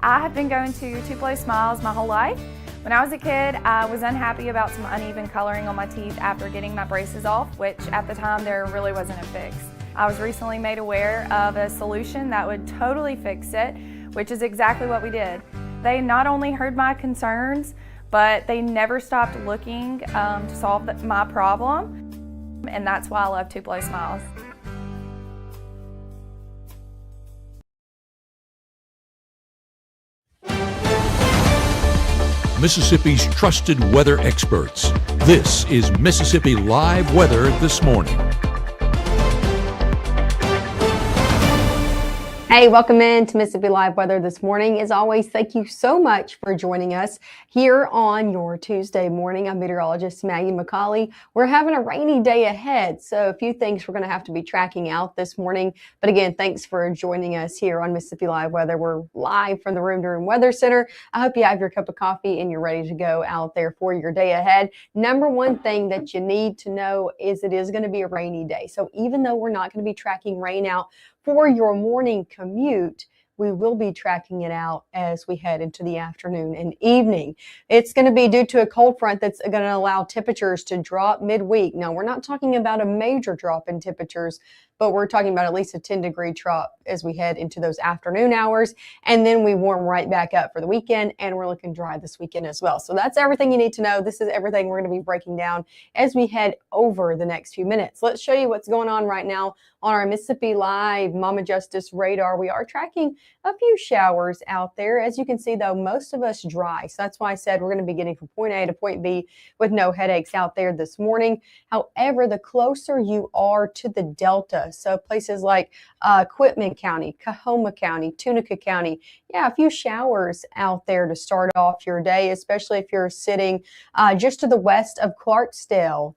I have been going to Tupelo Smiles my whole life. When I was a kid, I was unhappy about some uneven coloring on my teeth after getting my braces off, which at the time there really wasn't a fix. I was recently made aware of a solution that would totally fix it, which is exactly what we did. They not only heard my concerns, but they never stopped looking to solve my problem, and that's why I love Tupelo Smiles. Mississippi's trusted weather experts. This is Mississippi Live Weather This Morning. Hey, welcome in to Mississippi Live Weather This Morning. As always, thank you so much for joining us here on your Tuesday morning. I'm meteorologist Maggye McCauley. We're having a rainy day ahead, so a few things we're going to have to be tracking out this morning. But again, thanks for joining us here on Mississippi Live Weather. We're live from the Room to Room Weather Center. I hope you have your cup of coffee and you're ready to go out there for your day ahead. Number one thing that you need to know is it is going to be a rainy day. So even though we're not going to be tracking rain out for your morning commute, we will be tracking it out as we head into the afternoon and evening. It's going to be due to a cold front that's going to allow temperatures to drop midweek. Now, we're not talking about a major drop in temperatures, but we're talking about at least a 10-degree drop as we head into those afternoon hours. And then we warm right back up for the weekend, and we're looking dry this weekend as well. So that's everything you need to know. This is everything we're going to be breaking down as we head over the next few minutes. Let's show you what's going on right now on our Mississippi Live Mama Justice radar. We are tracking a few showers out there. As you can see, though, most of us dry. So that's why I said we're going to be getting from point A to point B with no headaches out there this morning. However, the closer you are to the Delta, so places like Quitman County, Coahoma County, Tunica County, yeah, a few showers out there to start off your day, especially if you're sitting just to the west of Clarksdale,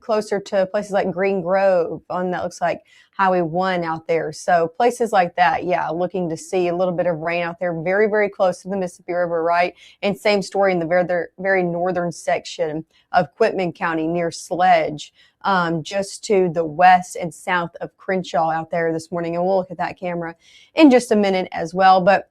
closer to places like Green Grove on that looks like Highway 1 out there. So places like that, yeah, looking to see a little bit of rain out there, very, very close to the Mississippi River, right? And same story in the very, very northern section of Quitman County near Sledge, just to the west and south of Crenshaw out there this morning. And we'll look at that camera in just a minute as well. But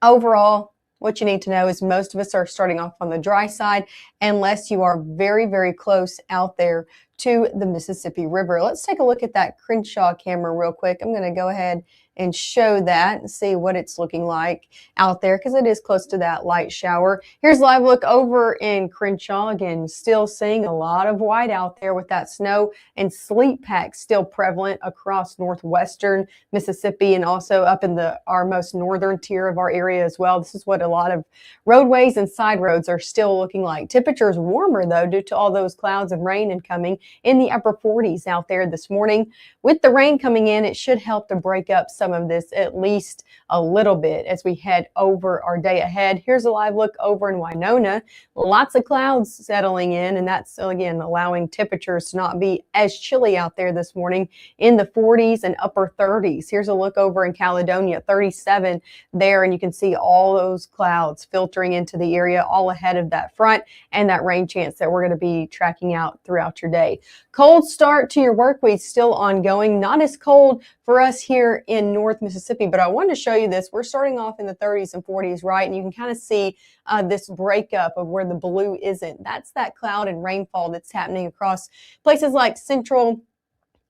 overall, what you need to know is most of us are starting off on the dry side unless you are very, very close out there to the Mississippi River. Let's take a look at that Crenshaw camera real quick. I'm going to go ahead and show that and see what it's looking like out there because it is close to that light shower. Here's a live look over in Crenshaw. Again, still seeing a lot of white out there with that snow and sleet pack still prevalent across northwestern Mississippi and also up in our most northern tier of our area as well. This is what a lot of roadways and side roads are still looking like. Temperatures warmer though due to all those clouds of rain incoming in the upper 40s out there this morning. With the rain coming in, it should help to break up some of this at least a little bit as we head over our day ahead. Here's a live look over in Winona. Lots of clouds settling in, and that's again allowing temperatures to not be as chilly out there this morning in the 40s and upper 30s. Here's a look over in Caledonia, 37 there, and you can see all those clouds filtering into the area all ahead of that front and that rain chance that we're going to be tracking out throughout your day. Cold start to your work week still ongoing. Not as cold for us here in North Mississippi, but I wanted to show you this. We're starting off in the 30s and 40s, right? And you can kind of see this breakup of where the blue isn't. That's that cloud and rainfall that's happening across places like central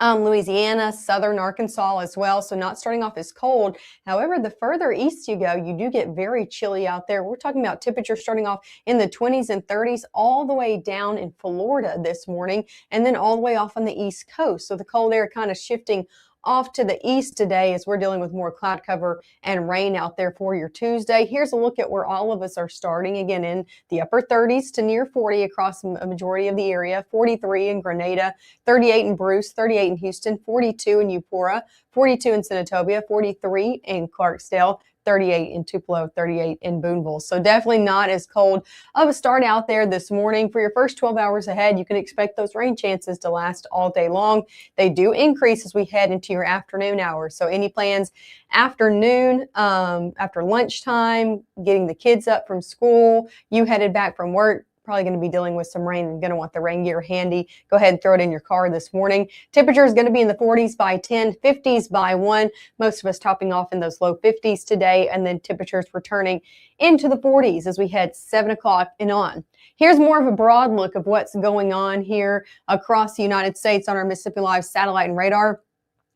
Louisiana, southern Arkansas as well. So not starting off as cold. However, the further east you go, you do get very chilly out there. We're talking about temperatures starting off in the 20s and 30s all the way down in Florida this morning and then all the way off on the East Coast. So the cold air kind of shifting off to the east today as we're dealing with more cloud cover and rain out there for your Tuesday. Here's a look at where all of us are starting, again in the upper 30s to near 40 across a majority of the area, 43 in Grenada, 38 in Bruce, 38 in Houston, 42 in Eupora, 42 in Senatobia, 43 in Clarksdale, 38 in Tupelo, 38 in Booneville. So definitely not as cold of a start out there this morning. For your first 12 hours ahead, you can expect those rain chances to last all day long. They do increase as we head into your afternoon hours. So any plans afternoon, after lunchtime, getting the kids up from school, you headed back from work, probably going to be dealing with some rain and going to want the rain gear handy. Go ahead and throw it in your car this morning. Temperature is going to be in the 40s by 10, 50s by 1. Most of us topping off in those low 50s today, and then temperatures returning into the 40s as we head 7 o'clock and on. Here's more of a broad look of what's going on here across the United States on our Mississippi Live satellite and radar.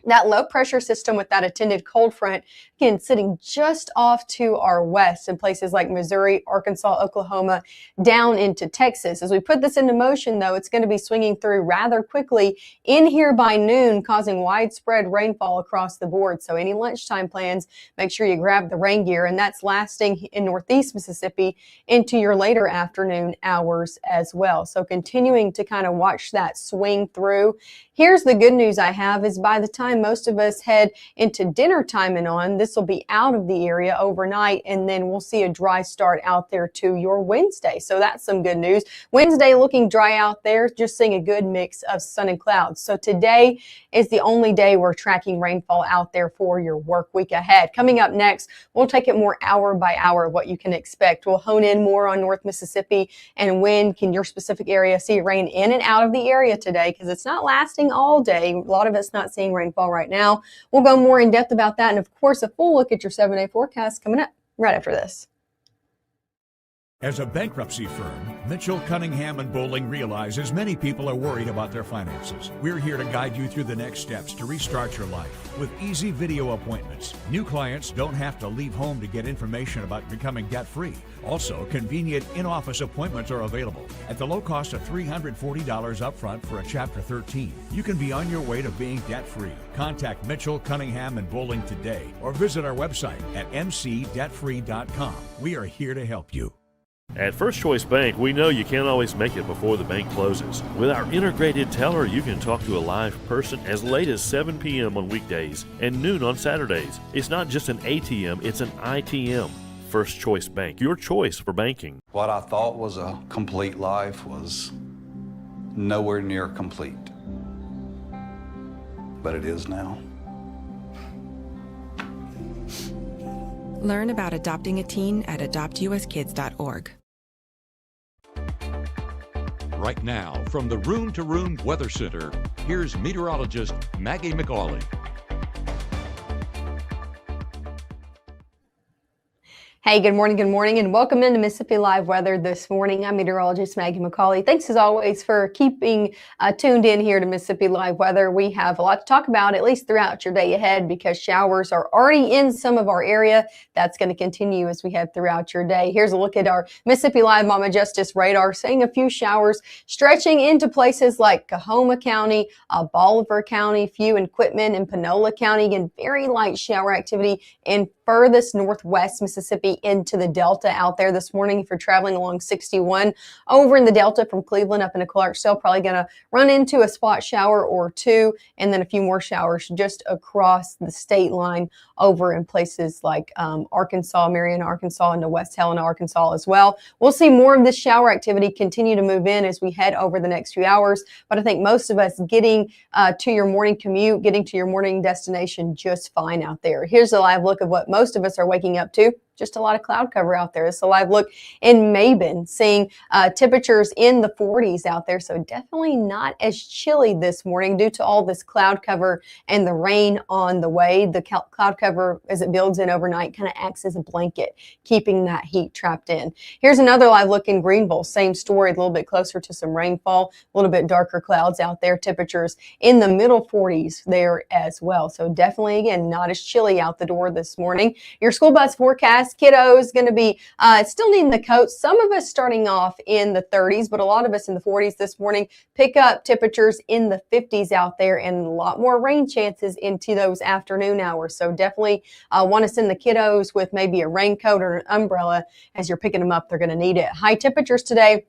That low pressure system with that attended cold front, again, sitting just off to our west in places like Missouri, Arkansas, Oklahoma, down into Texas. As we put this into motion, though, it's going to be swinging through rather quickly in here by noon, causing widespread rainfall across the board. So any lunchtime plans, make sure you grab the rain gear, and that's lasting in northeast Mississippi into your later afternoon hours as well. So continuing to kind of watch that swing through. Here's the good news I have is by the time most of us head into dinner time and on, this will be out of the area overnight, and then we'll see a dry start out there to your Wednesday. So that's some good news. Wednesday looking dry out there, just seeing a good mix of sun and clouds. So today is the only day we're tracking rainfall out there for your work week ahead. Coming up next, we'll take it more hour by hour what you can expect. We'll hone in more on North Mississippi and when can your specific area see rain in and out of the area today, because it's not lasting all day. A lot of us not seeing rainfall right now. We'll go more in depth about that, and of course a full look at your 7-day forecast coming up right after this. As a bankruptcy firm, Mitchell, Cunningham & Bowling realizes many people are worried about their finances. We're here to guide you through the next steps to restart your life with easy video appointments. New clients don't have to leave home to get information about becoming debt-free. Also, convenient in-office appointments are available at the low cost of $340 upfront for a Chapter 13. You can be on your way to being debt-free. Contact Mitchell, Cunningham & Bowling today or visit our website at mcdebtfree.com. We are here to help you. At First Choice Bank, we know you can't always make it before the bank closes. With our integrated teller, you can talk to a live person as late as 7 p.m. on weekdays and noon on Saturdays. It's not just an ATM, it's an ITM. First Choice Bank, your choice for banking. What I thought was a complete life was nowhere near complete. But it is now. Learn about adopting a teen at adoptuskids.org. Right now, from the Room to Room Weather Center, here's meteorologist Maggye McCauley. Hey, good morning, and welcome into Mississippi Live Weather this morning. I'm meteorologist Maggye McCauley. Thanks as always for keeping tuned in here to Mississippi Live Weather. We have a lot to talk about, at least throughout your day ahead, because showers are already in some of our area. That's going to continue as we head throughout your day. Here's a look at our Mississippi Live Mama Justice radar, seeing a few showers stretching into places like Coahoma County, Bolivar County, few in Quitman and Panola County. Again, very light shower activity in furthest northwest Mississippi into the Delta out there this morning. If you're traveling along 61 over in the Delta from Cleveland up into Clarksville, probably going to run into a spot shower or two, and then a few more showers just across the state line over in places like Arkansas, Marion, Arkansas, into West Helena, Arkansas as well. We'll see more of this shower activity continue to move in as we head over the next few hours, but I think most of us getting to your morning commute, getting to your morning destination just fine out there. Here's a live look of what most of us are waking up to. Just a lot of cloud cover out there. It's a live look in Mabin, seeing temperatures in the 40s out there. So definitely not as chilly this morning due to all this cloud cover and the rain on the way. The cloud cover, as it builds in overnight, kind of acts as a blanket, keeping that heat trapped in. Here's another live look in Greenville. Same story, a little bit closer to some rainfall, a little bit darker clouds out there. Temperatures in the middle 40s there as well. So definitely, again, not as chilly out the door this morning. Your school bus forecast, kiddos going to be still needing the coat. Some of us starting off in the 30s, but a lot of us in the 40s this morning. Pick up temperatures in the 50s out there, and a lot more rain chances into those afternoon hours. So definitely want to send the kiddos with maybe a raincoat or an umbrella as you're picking them up. They're going to need it. High temperatures today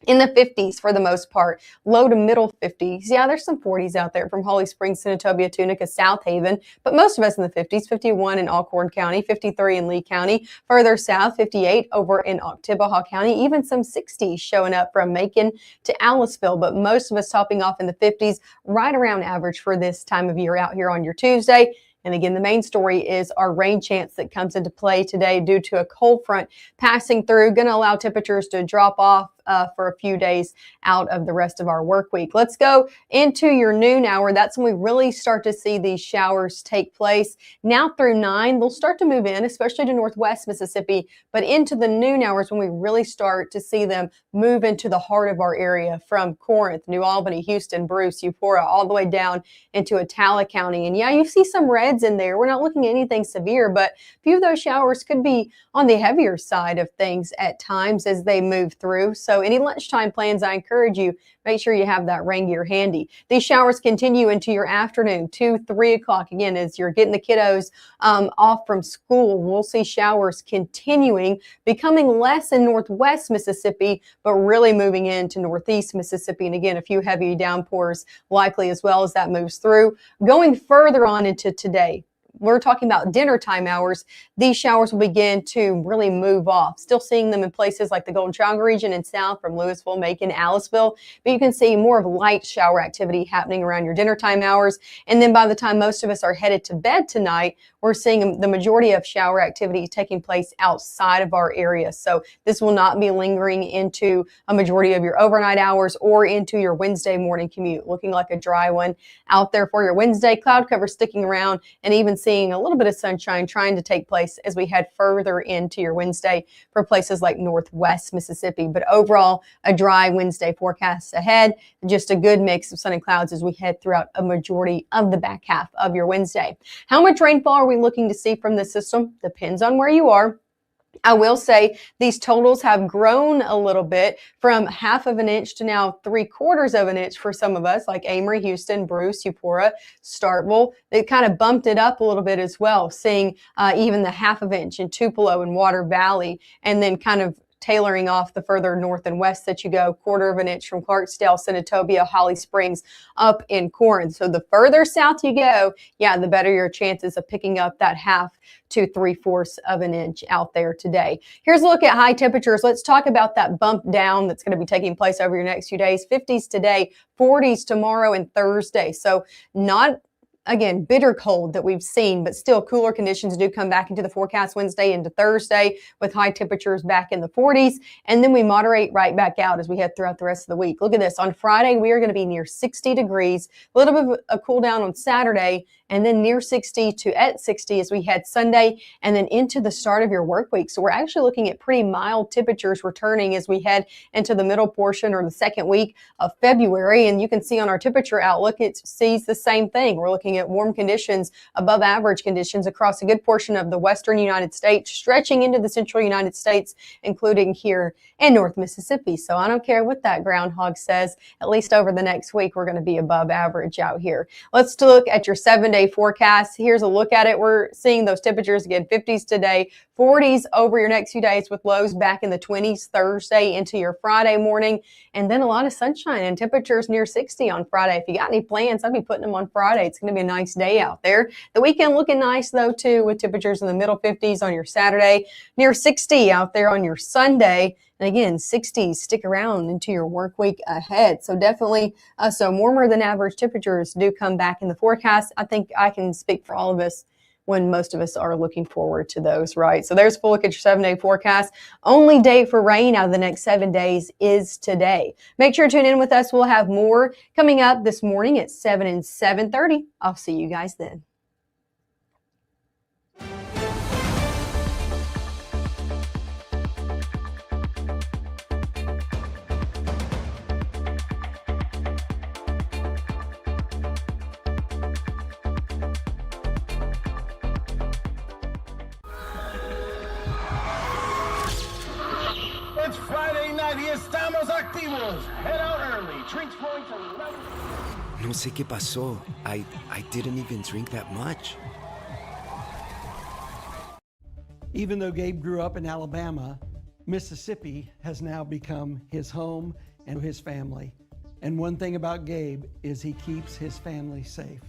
in the 50s for the most part, low to middle 50s. Yeah, there's some 40s out there from Holly Springs, Senatobia, Tunica, South Haven, but most of us in the 50s, 51 in Alcorn County, 53 in Lee County, further south, 58 over in Oktibbeha County, even some 60s showing up from Macon to Aliceville, but most of us topping off in the 50s, right around average for this time of year out here on your Tuesday. And again, the main story is our rain chance that comes into play today due to a cold front passing through, going to allow temperatures to drop off for a few days out of the rest of our work week. Let's go into your noon hour. That's when we really start to see these showers take place. Now through 9, they'll start to move in, especially to northwest Mississippi, but into the noon hours when we really start to see them move into the heart of our area from Corinth, New Albany, Houston, Bruce, Eupora, all the way down into Attala County. And yeah, you see some reds in there. We're not looking at anything severe, but a few of those showers could be on the heavier side of things at times as they move through. So any lunchtime plans, I encourage you, make sure you have that rain gear handy. These showers continue into your afternoon, 2, 3 o'clock. Again, as you're getting the kiddos off from school, we'll see showers continuing, becoming less in northwest Mississippi, but really moving into northeast Mississippi. And again, a few heavy downpours likely as well as that moves through. Going further on into today, we're talking about dinner time hours. These showers will begin to really move off. Still seeing them in places like the Golden Triangle region and south from Louisville, Macon, Aliceville. But you can see more of light shower activity happening around your dinner time hours. And then by the time most of us are headed to bed tonight, we're seeing the majority of shower activity taking place outside of our area. So this will not be lingering into a majority of your overnight hours or into your Wednesday morning commute. Looking like a dry one out there for your Wednesday. Cloud cover sticking around and even seeing a little bit of sunshine trying to take place as we head further into your Wednesday for places like northwest Mississippi. But overall, a dry Wednesday forecast ahead. Just a good mix of sun and clouds as we head throughout a majority of the back half of your Wednesday. How much rainfall are we looking to see from this system? Depends on where you are. I will say these totals have grown a little bit from 1/2 inch to now 3/4 inch for some of us, like Amory, Houston, Bruce, Eupora, Starkville. They kind of bumped it up a little bit as well, seeing even the 1/2 inch in Tupelo and Water Valley, and then kind of tailoring off the further north and west that you go, 1/4 inch from Clarksdale, Senatobia, Holly Springs, up in Corinth. So the further south you go, yeah, the better your chances of picking up that 1/2 to 3/4 inch out there today. Here's a look at high temperatures. Let's talk about that bump down that's going to be taking place over your next few days. 50s today, 40s tomorrow and Thursday. So not, again, bitter cold that we've seen, but still cooler conditions do come back into the forecast Wednesday into Thursday with high temperatures back in the 40s. And then we moderate right back out as we head throughout the rest of the week. Look at this. On Friday, we are going to be near 60 degrees, a little bit of a cool down on Saturday, and then near 60 to at 60 as we head Sunday and then into the start of your work week. So we're actually looking at pretty mild temperatures returning as we head into the middle portion or the second week of February. And you can see on our temperature outlook, it sees the same thing. We're looking at warm conditions, above average conditions across a good portion of the western United States, stretching into the central United States, including here in North Mississippi. So I don't care what that groundhog says, at least over the next week, we're going to be above average out here. Let's look at your 7-day forecast. Here's a look at it. We're seeing those temperatures again, 50s today, 40s over your next few days with lows back in the 20s Thursday into your Friday morning, and then a lot of sunshine and temperatures near 60 on Friday. If you got any plans, I'd be putting them on Friday. It's going to be a nice day out there. The weekend looking nice though too, with temperatures in the middle 50s on your Saturday, near 60 out there on your Sunday. And again, 60s stick around into your work week ahead. So definitely some warmer than average temperatures do come back in the forecast. I think I can speak for all of us when most of us are looking forward to those, right? So there's a full look at your 7-day forecast. Only day for rain out of the next 7 days is today. Make sure to tune in with us. We'll have more coming up this morning at 7 and 7:30. I'll see you guys then. It's Friday night y estamos activos. Head out early. Drinks flowing to 11. No sé qué pasó. I didn't even drink that much. Even though Gabe grew up in Alabama, Mississippi has now become his home and his family. And one thing about Gabe is he keeps his family safe.